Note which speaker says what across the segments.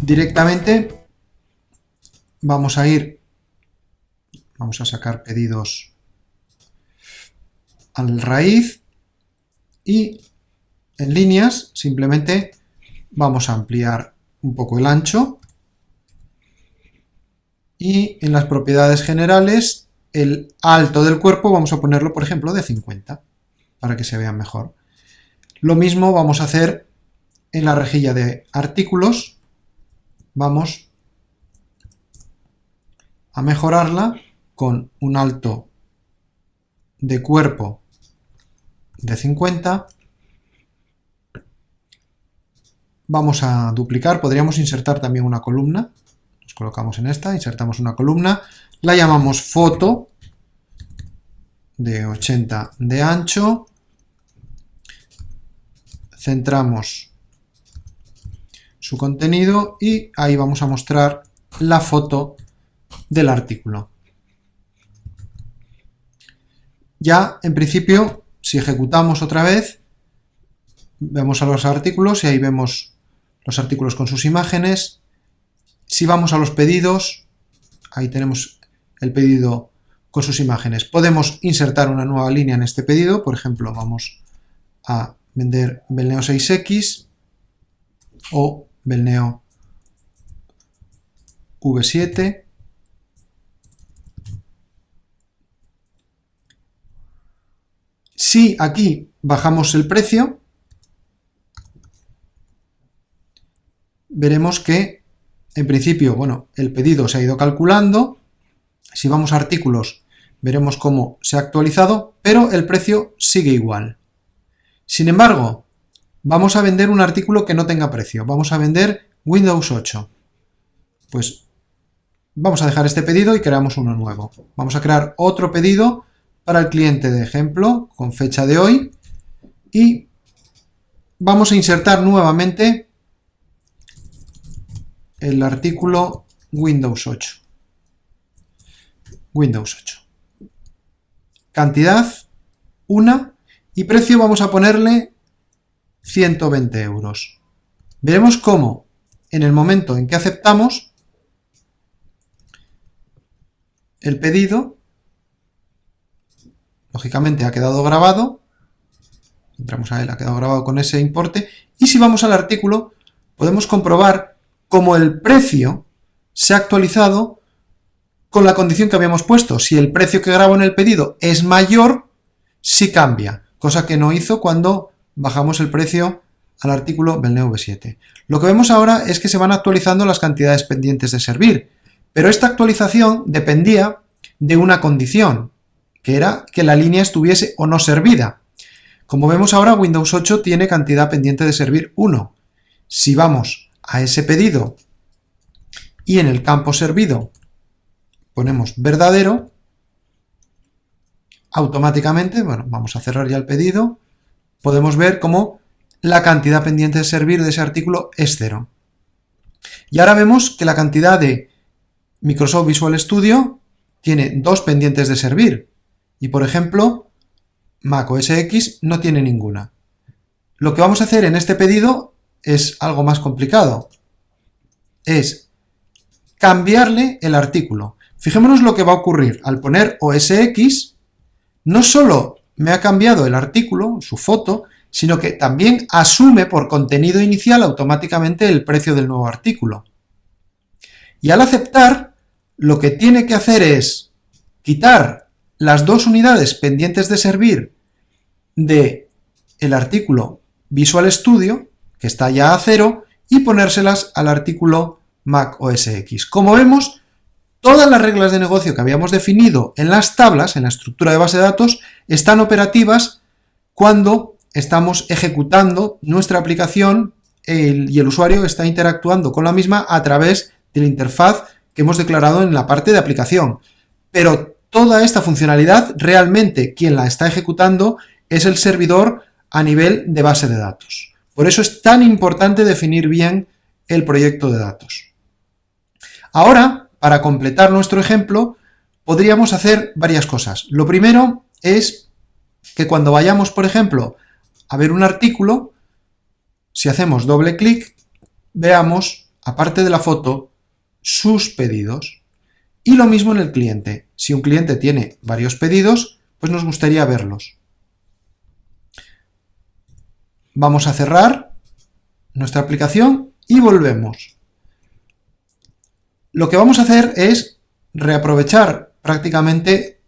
Speaker 1: Directamente vamos a sacar pedidos al raíz y en líneas simplemente vamos a ampliar un poco el ancho y en las propiedades generales el alto del cuerpo vamos a ponerlo, por ejemplo, de 50 para que se vean mejor. Lo mismo vamos a hacer en la rejilla de artículos. Vamos a mejorarla con un alto de cuerpo de 50. Vamos a duplicar, podríamos insertar también una columna. Nos colocamos en esta, insertamos una columna, la llamamos foto de 80 de ancho, centramos su contenido y ahí vamos a mostrar la foto del artículo. Ya en principio, si ejecutamos otra vez, vemos a los artículos y ahí vemos los artículos con sus imágenes. Si vamos a los pedidos, ahí tenemos el pedido con sus imágenes. Podemos insertar una nueva línea en este pedido, por ejemplo, vamos a vender Belneo 6X o Belneo V7. Si aquí bajamos el precio, veremos que en principio, bueno, el pedido se ha ido calculando. Si vamos a artículos, veremos cómo se ha actualizado, pero el precio sigue igual. Sin embargo, vamos a vender un artículo que no tenga precio. Vamos a vender Windows 8. Pues vamos a dejar este pedido y creamos uno nuevo. Vamos a crear otro pedido para el cliente de ejemplo, con fecha de hoy, y vamos a insertar nuevamente el artículo Windows 8. Windows 8. Cantidad, 1, y precio vamos a ponerle 120 euros. Veremos cómo en el momento en que aceptamos el pedido, lógicamente ha quedado grabado, entramos a él, ha quedado grabado con ese importe, y si vamos al artículo podemos comprobar cómo el precio se ha actualizado con la condición que habíamos puesto. Si el precio que grabo en el pedido es mayor, sí cambia, cosa que no hizo cuando bajamos el precio al artículo Belneo V7. Lo que vemos ahora es que se van actualizando las cantidades pendientes de servir, pero esta actualización dependía de una condición, que era que la línea estuviese o no servida. Como vemos ahora, Windows 8 tiene cantidad pendiente de servir 1. Si vamos a ese pedido y en el campo servido ponemos verdadero, automáticamente, bueno, vamos a cerrar ya el pedido, podemos ver cómo la cantidad pendiente de servir de ese artículo es 0. Y ahora vemos que la cantidad de Microsoft Visual Studio tiene 2 pendientes de servir y, por ejemplo, Mac OS X no tiene ninguna. Lo que vamos a hacer en este pedido es algo más complicado. Es cambiarle el artículo. Fijémonos lo que va a ocurrir. Al poner OS X, no solo me ha cambiado el artículo, su foto, sino que también asume por contenido inicial automáticamente el precio del nuevo artículo. Y al aceptar, lo que tiene que hacer es quitar las 2 unidades pendientes de servir del artículo Visual Studio, que está ya a 0, y ponérselas al artículo Mac OS X. Como vemos, todas las reglas de negocio que habíamos definido en las tablas, en la estructura de base de datos, están operativas cuando estamos ejecutando nuestra aplicación y el usuario está interactuando con la misma a través de la interfaz que hemos declarado en la parte de aplicación. Pero toda esta funcionalidad, realmente quien la está ejecutando es el servidor a nivel de base de datos. Por eso es tan importante definir bien el proyecto de datos. Ahora, para completar nuestro ejemplo, podríamos hacer varias cosas. Lo primero es que cuando vayamos, por ejemplo, a ver un artículo, si hacemos doble clic, veamos aparte de la foto, sus pedidos. Y lo mismo en el cliente. Si un cliente tiene varios pedidos, pues nos gustaría verlos. Vamos a cerrar nuestra aplicación y volvemos. Lo que vamos a hacer es reaprovechar prácticamente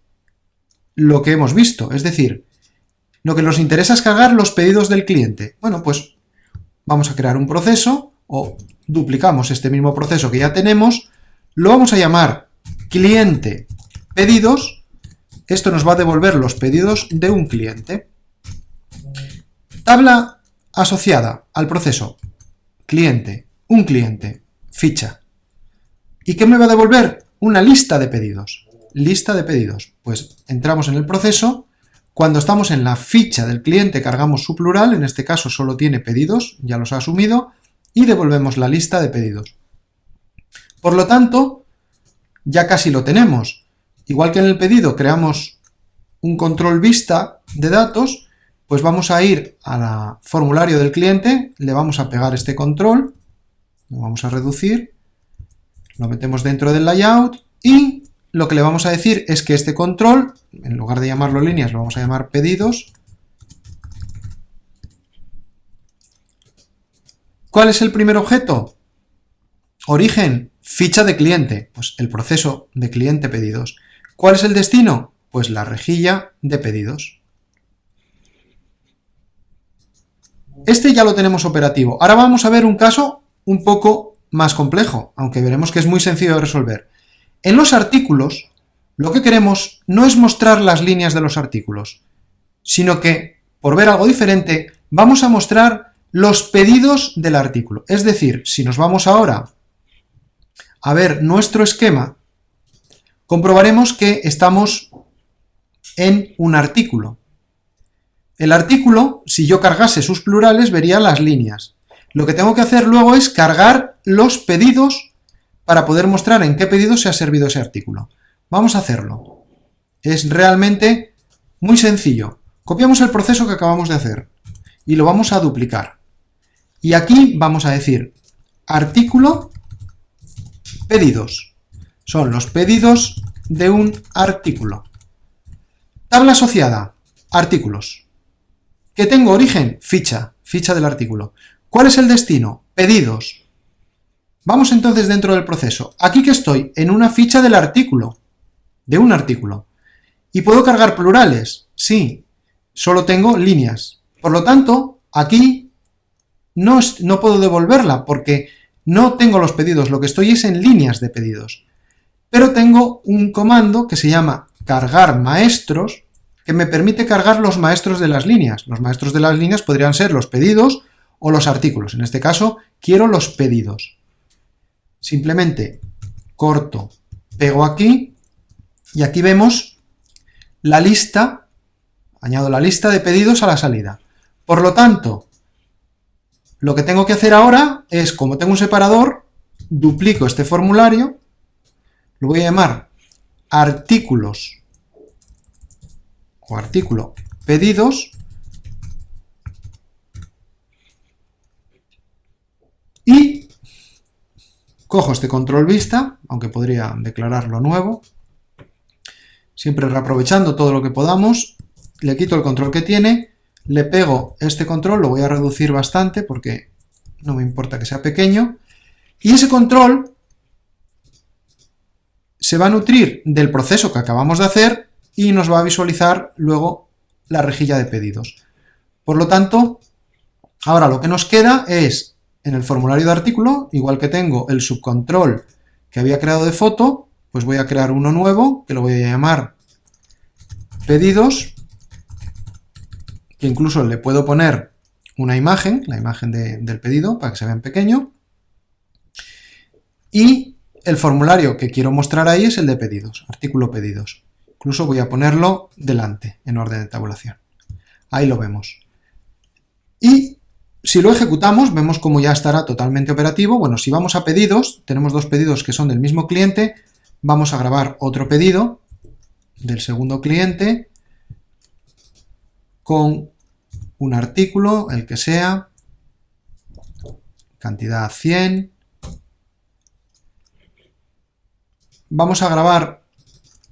Speaker 1: lo que hemos visto. Es decir, lo que nos interesa es cargar los pedidos del cliente. Bueno, pues vamos a crear un proceso o duplicamos este mismo proceso que ya tenemos. Lo vamos a llamar cliente pedidos. Esto nos va a devolver los pedidos de un cliente. Tabla asociada al proceso cliente, un cliente, ficha. ¿Y qué me va a devolver? Una lista de pedidos. Lista de pedidos. Pues entramos en el proceso. Cuando estamos en la ficha del cliente cargamos su plural, en este caso solo tiene pedidos, ya los ha asumido, y devolvemos la lista de pedidos. Por lo tanto, ya casi lo tenemos. Igual que en el pedido creamos un control vista de datos, pues vamos a ir al formulario del cliente, le vamos a pegar este control, lo vamos a reducir, lo metemos dentro del layout y lo que le vamos a decir es que este control, en lugar de llamarlo líneas, lo vamos a llamar pedidos. ¿Cuál es el primer objeto? Origen, ficha de cliente, pues el proceso de cliente pedidos. ¿Cuál es el destino? Pues la rejilla de pedidos. Este ya lo tenemos operativo. Ahora vamos a ver un caso un poco más complejo, aunque veremos que es muy sencillo de resolver. En los artículos, lo que queremos no es mostrar las líneas de los artículos, sino que, por ver algo diferente, vamos a mostrar los pedidos del artículo. Es decir, si nos vamos ahora a ver nuestro esquema, comprobaremos que estamos en un artículo. El artículo, si yo cargase sus plurales, vería las líneas. Lo que tengo que hacer luego es cargar los pedidos para poder mostrar en qué pedido se ha servido ese artículo. Vamos a hacerlo. Es realmente muy sencillo. Copiamos el proceso que acabamos de hacer y lo vamos a duplicar. Y aquí vamos a decir artículo pedidos. Son los pedidos de un artículo. Tabla asociada, artículos. ¿Qué tengo? Origen, ficha, ficha del artículo. ¿Cuál es el destino? Pedidos. Vamos entonces dentro del proceso. Aquí que estoy, en una ficha del artículo, de un artículo. ¿Y puedo cargar plurales? Sí, solo tengo líneas. Por lo tanto, aquí no puedo devolverla porque no tengo los pedidos, lo que estoy es en líneas de pedidos. Pero tengo un comando que se llama cargar maestros, que me permite cargar los maestros de las líneas. Los maestros de las líneas podrían ser los pedidos o los artículos. En este caso, quiero los pedidos. Simplemente corto, pego aquí y aquí vemos la lista, añado la lista de pedidos a la salida. Por lo tanto, lo que tengo que hacer ahora es, como tengo un separador, duplico este formulario, lo voy a llamar artículos o artículo pedidos y cojo este control vista, aunque podría declararlo nuevo, siempre reaprovechando todo lo que podamos, le quito el control que tiene, le pego este control, lo voy a reducir bastante porque no me importa que sea pequeño, y ese control se va a nutrir del proceso que acabamos de hacer y nos va a visualizar luego la rejilla de pedidos. Por lo tanto, ahora lo que nos queda es, en el formulario de artículo, igual que tengo el subcontrol que había creado de foto, pues voy a crear uno nuevo, que lo voy a llamar pedidos, que incluso le puedo poner una imagen, la imagen del pedido, para que se vea en pequeño, y el formulario que quiero mostrar ahí es el de pedidos, artículo pedidos. Incluso voy a ponerlo delante, en orden de tabulación. Ahí lo vemos. Y si lo ejecutamos, vemos cómo ya estará totalmente operativo. Bueno, si vamos a pedidos, tenemos dos pedidos que son del mismo cliente, vamos a grabar otro pedido del segundo cliente con un artículo, el que sea, cantidad 100, vamos a grabar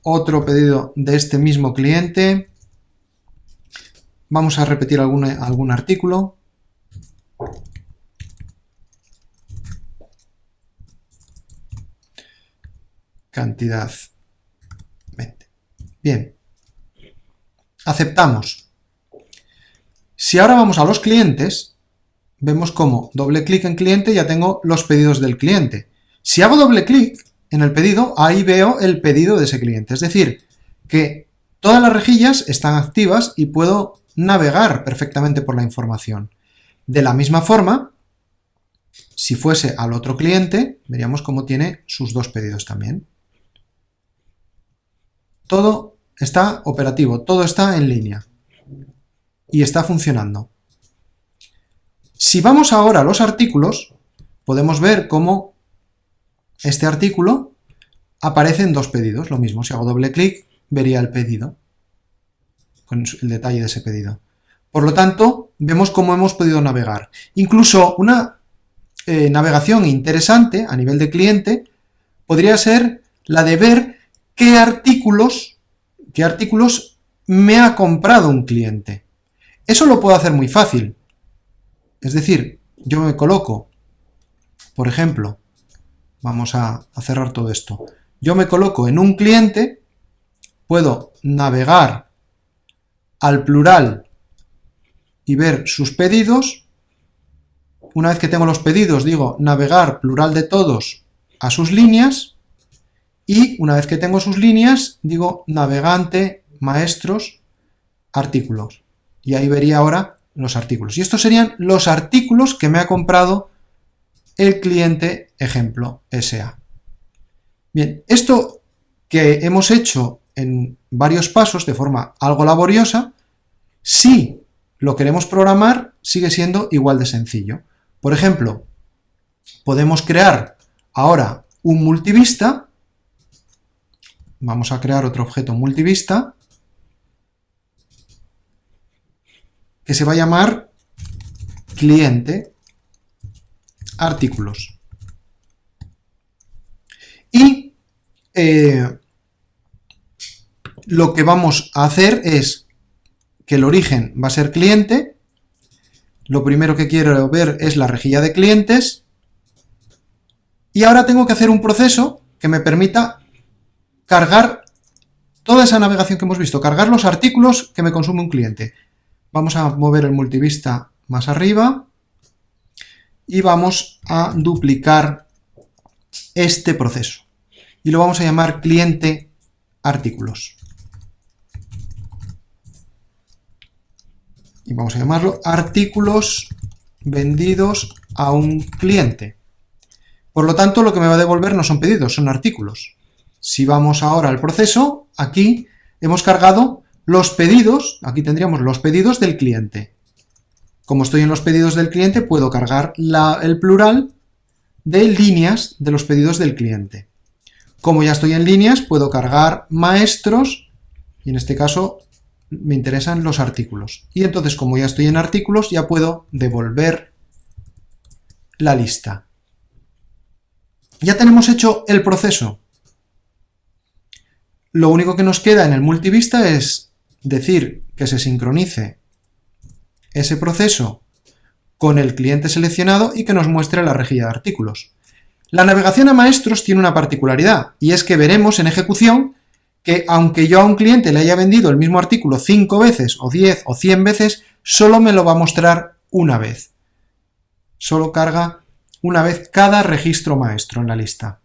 Speaker 1: otro pedido de este mismo cliente. Vamos a repetir algún artículo. Cantidad 20. Bien. Aceptamos. Si ahora vamos a los clientes, vemos como doble clic en cliente ya tengo los pedidos del cliente. Si hago doble clic en el pedido, ahí veo el pedido de ese cliente. Es decir, que todas las rejillas están activas y puedo navegar perfectamente por la información. De la misma forma, si fuese al otro cliente, veríamos cómo tiene sus dos pedidos también. Todo está operativo, todo está en línea y está funcionando. Si vamos ahora a los artículos, podemos ver cómo este artículo aparece en dos pedidos. Lo mismo, si hago doble clic, vería el pedido, con el detalle de ese pedido. Por lo tanto, vemos cómo hemos podido navegar. Incluso una navegación interesante a nivel de cliente podría ser la de ver qué artículos me ha comprado un cliente. Eso lo puedo hacer muy fácil. Es decir, yo me coloco, por ejemplo, vamos a cerrar todo esto. Yo me coloco en un cliente, puedo navegar al plural y ver sus pedidos. Una vez que tengo los pedidos, digo navegar plural de todos a sus líneas. Y una vez que tengo sus líneas, digo navegante, maestros, artículos. Y ahí vería ahora los artículos. Y estos serían los artículos que me ha comprado el cliente ejemplo SA. Bien, esto que hemos hecho en varios pasos de forma algo laboriosa, si lo queremos programar, sigue siendo igual de sencillo. Por ejemplo, podemos crear ahora un multivista. Vamos a crear otro objeto multivista que se va a llamar cliente artículos. Y lo que vamos a hacer es que el origen va a ser cliente. Lo primero que quiero ver es la rejilla de clientes. Y ahora tengo que hacer un proceso que me permita cargar toda esa navegación que hemos visto, cargar los artículos que me consume un cliente. Vamos a mover el multivista más arriba y vamos a duplicar este proceso. Y lo vamos a llamar cliente artículos. Y vamos a llamarlo artículos vendidos a un cliente. Por lo tanto, lo que me va a devolver no son pedidos, son artículos. Si vamos ahora al proceso, aquí hemos cargado los pedidos, aquí tendríamos los pedidos del cliente. Como estoy en los pedidos del cliente, puedo cargar el plural de líneas de los pedidos del cliente. Como ya estoy en líneas, puedo cargar maestros, y en este caso me interesan los artículos. Y entonces, como ya estoy en artículos, ya puedo devolver la lista. Ya tenemos hecho el proceso. Lo único que nos queda en el multivista es decir que se sincronice ese proceso con el cliente seleccionado y que nos muestre la rejilla de artículos. La navegación a maestros tiene una particularidad, y es que veremos en ejecución que aunque yo a un cliente le haya vendido el mismo artículo 5 veces, o 10 o 100 veces, solo me lo va a mostrar una vez. Solo carga una vez cada registro maestro en la lista.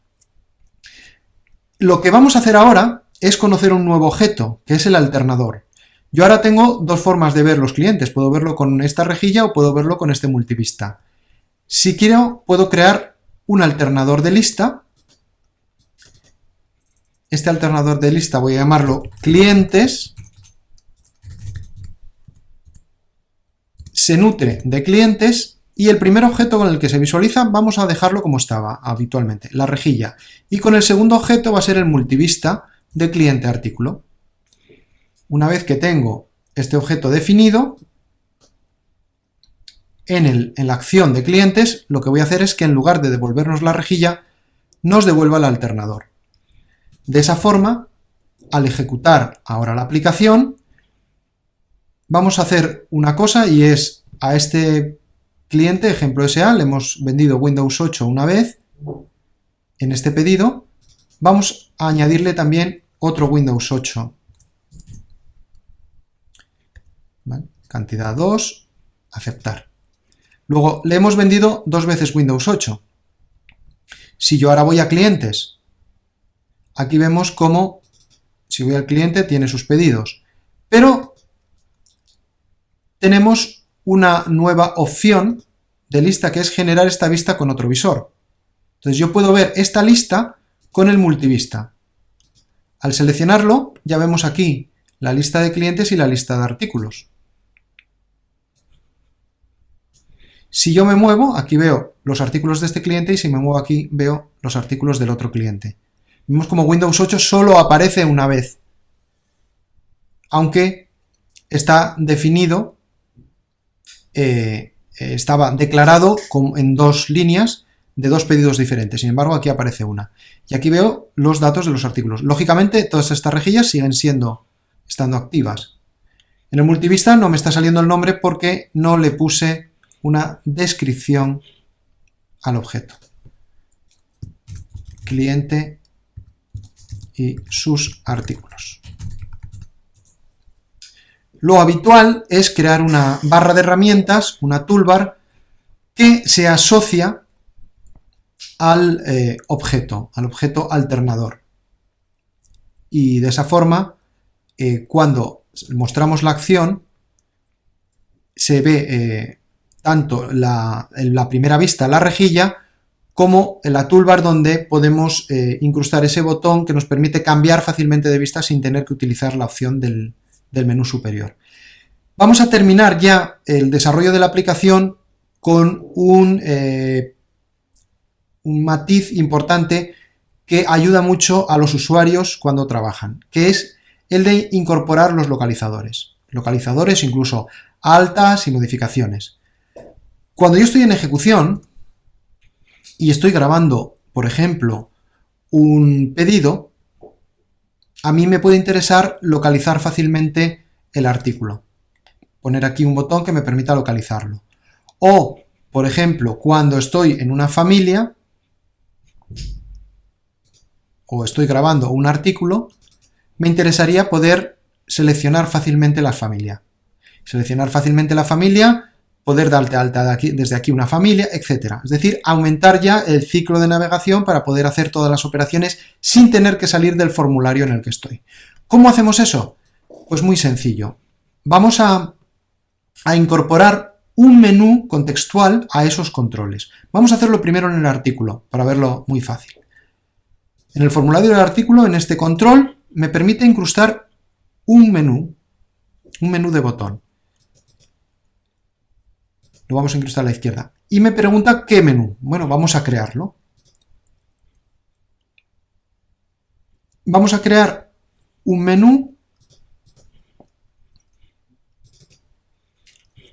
Speaker 1: Lo que vamos a hacer ahora es conocer un nuevo objeto, que es el alternador. Yo ahora tengo dos formas de ver los clientes. Puedo verlo con esta rejilla o puedo verlo con este multivista. Si quiero, puedo crear un alternador de lista. Este alternador de lista voy a llamarlo clientes. Se nutre de clientes y el primer objeto con el que se visualiza vamos a dejarlo como estaba habitualmente, la rejilla. Y con el segundo objeto va a ser el multivista de cliente artículo. Una vez que tengo este objeto definido, en la acción de clientes, lo que voy a hacer es que en lugar de devolvernos la rejilla, nos devuelva el alternador. De esa forma, al ejecutar ahora la aplicación, vamos a hacer una cosa y es a este cliente, ejemplo SA, le hemos vendido Windows 8 una vez. En este pedido vamos a añadirle también otro Windows 8. ¿Vale? Cantidad 2, aceptar. Luego le hemos vendido 2 veces Windows 8. Si yo ahora voy a clientes, aquí vemos cómo, si voy al cliente, tiene sus pedidos. Pero tenemos una nueva opción de lista que es generar esta vista con otro visor. Entonces yo puedo ver esta lista con el multivista. Al seleccionarlo, ya vemos aquí la lista de clientes y la lista de artículos. Si yo me muevo, aquí veo los artículos de este cliente y si me muevo aquí veo los artículos del otro cliente. Vemos como Windows 8 solo aparece una vez, aunque está definido, estaba declarado en 2 líneas de 2 pedidos diferentes. Sin embargo, aquí aparece una. Y aquí veo los datos de los artículos. Lógicamente, todas estas rejillas siguen estando activas. En el multivista no me está saliendo el nombre porque no le puse una descripción al objeto. Cliente y sus artículos. Lo habitual es crear una barra de herramientas, una toolbar, que se asocia al objeto alternador. Y de esa forma, cuando mostramos la acción, se ve tanto en la primera vista la rejilla, como en la toolbar donde podemos incrustar ese botón que nos permite cambiar fácilmente de vista sin tener que utilizar la opción del menú superior. Vamos a terminar ya el desarrollo de la aplicación con un matiz importante que ayuda mucho a los usuarios cuando trabajan, que es el de incorporar los localizadores. Localizadores incluso altas y modificaciones. Cuando yo estoy en ejecución y estoy grabando, por ejemplo, un pedido, a mí me puede interesar localizar fácilmente el artículo. Poner aquí un botón que me permita localizarlo. O, por ejemplo, cuando estoy en una familia o estoy grabando un artículo, me interesaría poder seleccionar fácilmente la familia. Seleccionar fácilmente la familia, poder dar de alta desde aquí una familia, etc. Es decir, aumentar ya el ciclo de navegación para poder hacer todas las operaciones sin tener que salir del formulario en el que estoy. ¿Cómo hacemos eso? Pues muy sencillo. Vamos a incorporar un menú contextual a esos controles. Vamos a hacerlo primero en el artículo, para verlo muy fácil. En el formulario del artículo, en este control, me permite incrustar un menú de botón. Lo vamos a incrustar a la izquierda. Y me pregunta qué menú. Bueno, vamos a crearlo. Vamos a crear un menú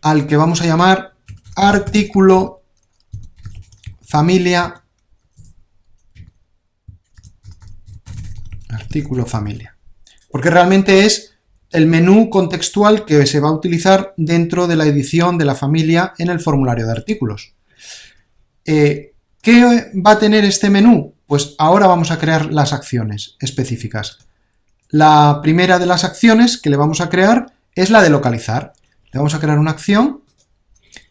Speaker 1: al que vamos a llamar artículo familia. Artículo familia. Porque realmente es el menú contextual que se va a utilizar dentro de la edición de la familia en el formulario de artículos. ¿Qué va a tener este menú? Pues ahora vamos a crear las acciones específicas. La primera de las acciones que le vamos a crear es la de localizar. Le vamos a crear una acción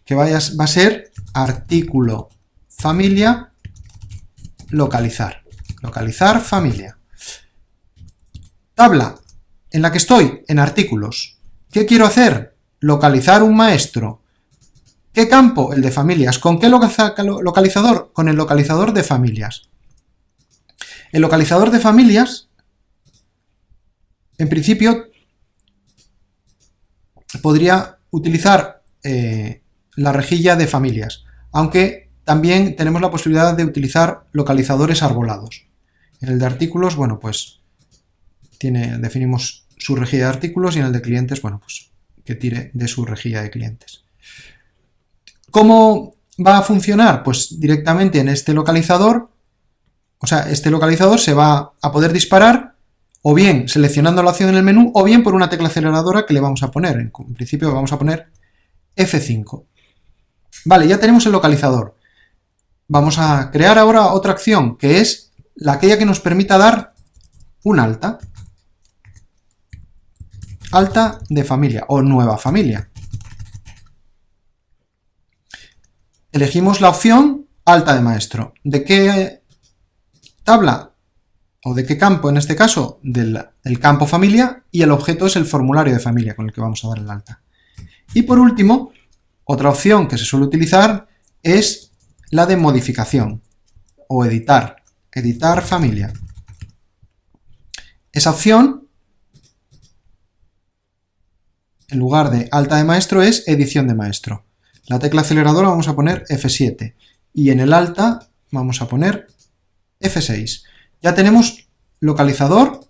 Speaker 1: que va a ser artículo familia localizar. Localizar familia. Tabla en la que estoy, en artículos. ¿Qué quiero hacer? Localizar un maestro. ¿Qué campo? El de familias. ¿Con qué localizador? Con el localizador de familias. El localizador de familias, en principio, podría utilizar la rejilla de familias, aunque también tenemos la posibilidad de utilizar localizadores arbolados. En el de artículos, bueno, pues definimos su rejilla de artículos y en el de clientes, bueno, pues que tire de su rejilla de clientes. ¿Cómo va a funcionar? Pues directamente en este localizador o sea, este localizador se va a poder disparar o bien seleccionando la opción en el menú o bien por una tecla aceleradora que le vamos a poner. En principio vamos a poner F5. Vale, ya tenemos el localizador. Vamos a crear ahora otra acción, que es aquella que nos permita dar un alta. Alta de familia o nueva familia. Elegimos la opción alta de maestro. ¿De qué tabla? O de qué campo, en este caso, del campo familia, y el objeto es el formulario de familia con el que vamos a dar el alta. Y por último, otra opción que se suele utilizar es la de modificación o editar, editar familia. Esa opción, en lugar de alta de maestro, es edición de maestro. La tecla aceleradora vamos a poner F7 y en el alta vamos a poner F6. Ya tenemos localizador,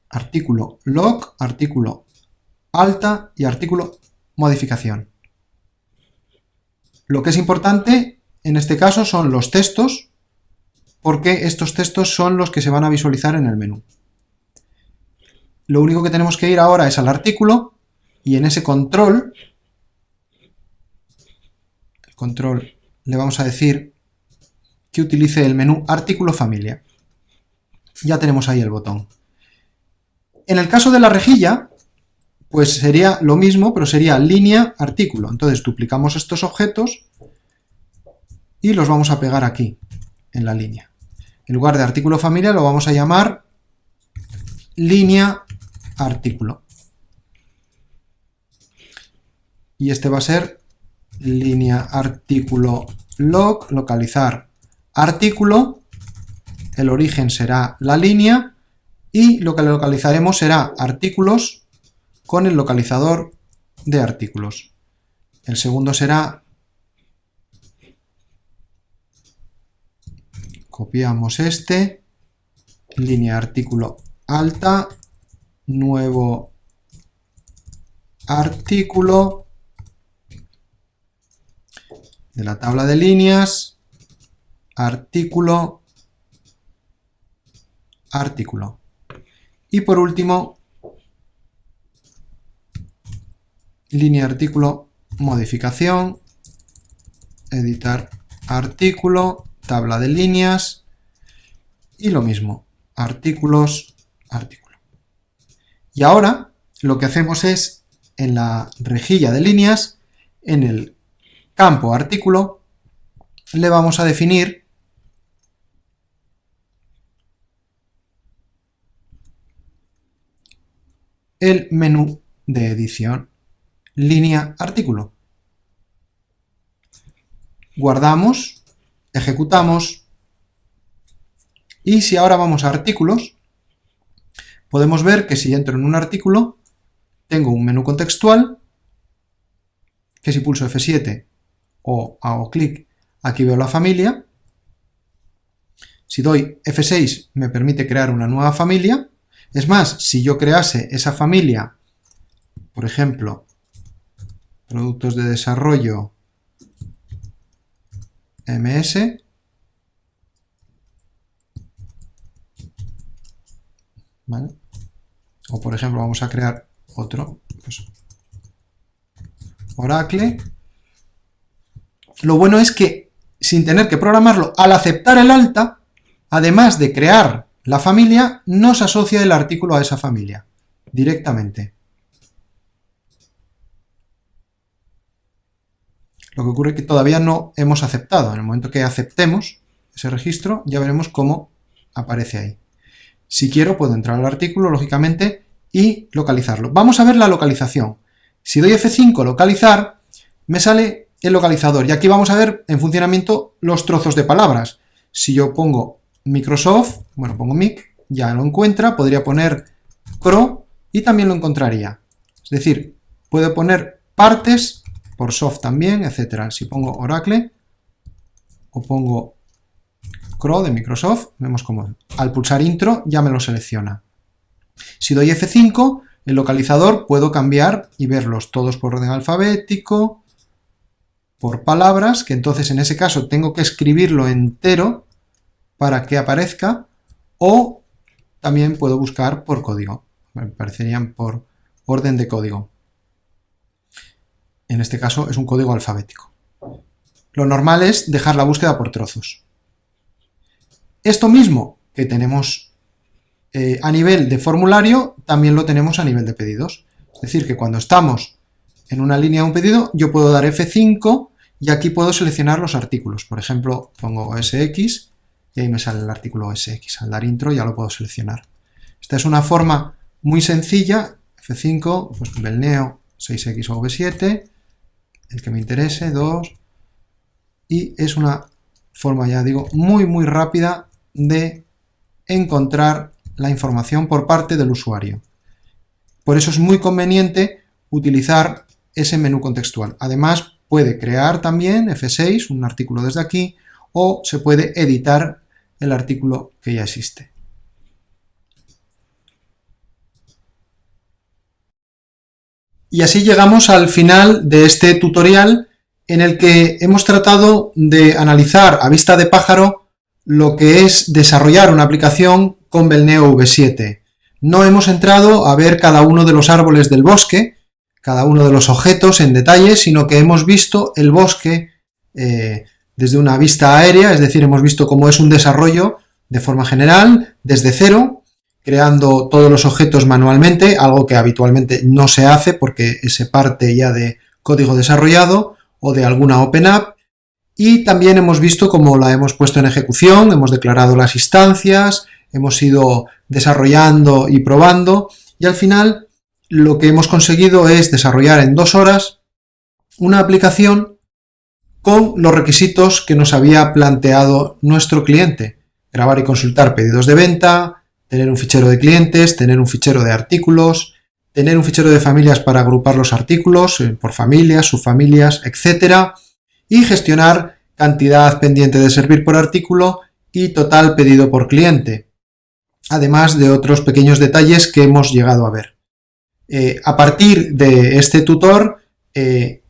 Speaker 1: artículo loc, artículo alta y artículo modificación. Lo que es importante en este caso son los textos, porque estos textos son los que se van a visualizar en el menú. Lo único que tenemos que ir ahora es al artículo y en ese control, el control le vamos a decir que utilice el menú artículo familia. Ya tenemos ahí el botón. En el caso de la rejilla, pues sería lo mismo, pero sería línea artículo. Entonces duplicamos estos objetos y los vamos a pegar aquí, en la línea. En lugar de artículo familia lo vamos a llamar línea artículo. Y este va a ser línea artículo loc, localizar artículo, el origen será la línea y lo que localizaremos será artículos con el localizador de artículos. El segundo será, copiamos este, línea artículo alta, nuevo artículo de la tabla de líneas, artículo, artículo. Y por último, línea artículo, modificación, editar artículo, tabla de líneas y lo mismo, artículos, artículo. Y ahora lo que hacemos es, en la rejilla de líneas, en el campo artículo, le vamos a definir el menú de edición, línea artículo. Guardamos, ejecutamos y si ahora vamos a artículos, podemos ver que si entro en un artículo, tengo un menú contextual, que si pulso F7 o hago clic, aquí veo la familia. Si doy F6 me permite crear una nueva familia. Es más, si yo crease esa familia, por ejemplo, productos de desarrollo MS, ¿vale? O por ejemplo vamos a crear otro, pues, Oracle. Lo bueno es que sin tener que programarlo, al aceptar el alta, además de crear la familia, nos asocia el artículo a esa familia directamente. Lo que ocurre es que todavía no hemos aceptado. En el momento que aceptemos ese registro, ya veremos cómo aparece ahí. Si quiero, puedo entrar al artículo, lógicamente, y localizarlo. Vamos a ver la localización. Si doy F5, localizar, me sale el localizador. Y aquí vamos a ver en funcionamiento los trozos de palabras. Si yo pongo Microsoft, bueno, pongo Mic, ya lo encuentra. Podría poner Cro y también lo encontraría. Es decir, puedo poner partes por soft también, etcétera. Si pongo Oracle o pongo Cro de Microsoft, vemos cómo al pulsar intro ya me lo selecciona. Si doy F5, el localizador puedo cambiar y verlos todos por orden alfabético, por palabras, que entonces en ese caso tengo que escribirlo entero para que aparezca, o también puedo buscar por código. Me aparecerían por orden de código. En este caso es un código alfabético. Lo normal es dejar la búsqueda por trozos. Esto mismo que tenemos a nivel de formulario, también lo tenemos a nivel de pedidos. Es decir, que cuando estamos en una línea de un pedido, yo puedo dar F5 y aquí puedo seleccionar los artículos. Por ejemplo, pongo OSX y ahí me sale el artículo OSX. Al dar intro ya lo puedo seleccionar. Esta es una forma muy sencilla. F5, pues Belneo 6X o V7, el que me interese, 2. Y es una forma, ya digo, muy rápida de encontrar la información por parte del usuario. Por eso es muy conveniente utilizar ese menú contextual. Además, puede crear también F6, un artículo desde aquí, o se puede editar el artículo que ya existe. Y así llegamos al final de este tutorial en el que hemos tratado de analizar a vista de pájaro lo que es desarrollar una aplicación con Belneo V7. No hemos entrado a ver cada uno de los árboles del bosque, cada uno de los objetos en detalle, sino que hemos visto el bosque desde una vista aérea, es decir, hemos visto cómo es un desarrollo de forma general, desde cero, creando todos los objetos manualmente, algo que habitualmente no se hace porque se parte ya de código desarrollado o de alguna Open App. Y también hemos visto cómo la hemos puesto en ejecución, hemos declarado las instancias, hemos ido desarrollando y probando, y al final lo que hemos conseguido es desarrollar en 2 horas una aplicación con los requisitos que nos había planteado nuestro cliente. Grabar y consultar pedidos de venta, tener un fichero de clientes, tener un fichero de artículos, tener un fichero de familias para agrupar los artículos por familias, subfamilias, etc. Y gestionar cantidad pendiente de servir por artículo y total pedido por cliente. Además de otros pequeños detalles que hemos llegado a ver. A partir de este tutor,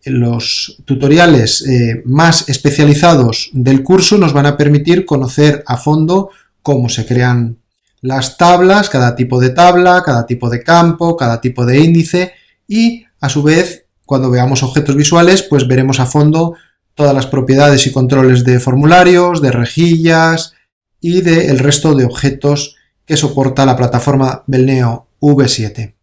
Speaker 1: los tutoriales más especializados del curso nos van a permitir conocer a fondo cómo se crean las tablas, cada tipo de tabla, cada tipo de campo, cada tipo de índice y, a su vez, cuando veamos objetos visuales, pues veremos a fondo todas las propiedades y controles de formularios, de rejillas y del resto de objetos que soporta la plataforma Belneo V7.